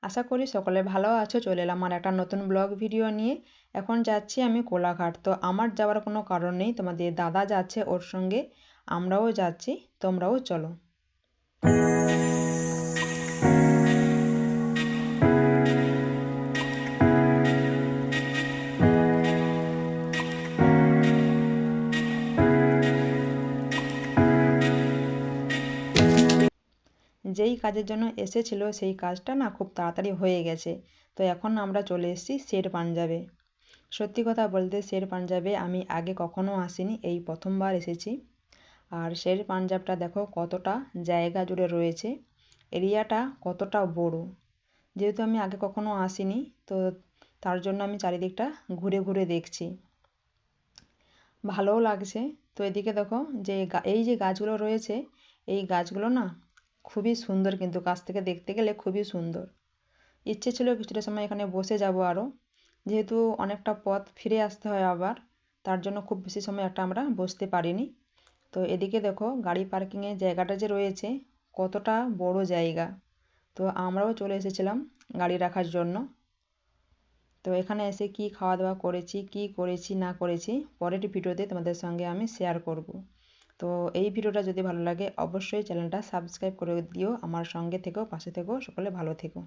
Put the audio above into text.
আশা করি সকলে ভালো আছো। চলে এলাম আমার একটা নতুন ব্লগ ভিডিও নিয়ে। এখন যাচ্ছি আমি কোলাঘাট। তো আমার যাওয়ার কোনো কারণ নেই, তোমাদের দাদা যাচ্ছে ওর সঙ্গে, আমরাও যাচ্ছি, তোমরাও চলো। যেই কাজের জন্য এসেছিল সেই কাজটা না খুব তাড়াতাড়ি হয়ে গেছে। তো এখন আমরা চলে এসেছি শের পাঞ্জাবে। সত্যি কথা বলতে শের পাঞ্জাবে আমি আগে কখনো আসিনি, এই প্রথমবার এসেছি। আর শের পাঞ্জাবটা দেখো কতটা জায়গা জুড়ে রয়েছে, এরিয়াটা কতটা বড়। যেহেতু আমি আগে কখনো আসিনি, তো তার জন্য আমি চারিদিকটা ঘুরে ঘুরে দেখছি, ভালোও লাগছে। তো এদিকে দেখো যে এই যে গাছগুলো রয়েছে, এই গাছগুলো না খুবই সুন্দর, কিন্তু কাছ থেকে দেখতে গেলে খুবই সুন্দর। ইচ্ছে ছিল কিছুটা সময় এখানে বসে যাব আরও, যেহেতু অনেকটা পথ ফিরে আসতে হয় আবার, তার জন্য খুব বেশি সময় একটা আমরা বসতে পারিনি। তো এদিকে দেখো গাড়ি পার্কিংয়ের জায়গাটা যে রয়েছে, কতটা বড় জায়গা। তো আমরাও চলে এসেছিলাম গাড়ি রাখার জন্য। তো এখানে এসে কি খাওয়া দাওয়া করেছি, কি করেছি না করেছি, পরের ভিডিওতে তোমাদের সঙ্গে আমি শেয়ার করব। তো এই ভিডিওটা যদি ভালো লাগে অবশ্যই চ্যানেলটা সাবস্ক্রাইব করে দিও, আমার সঙ্গে থেকো, পাশে থেকো, সকলে ভালো থেকো।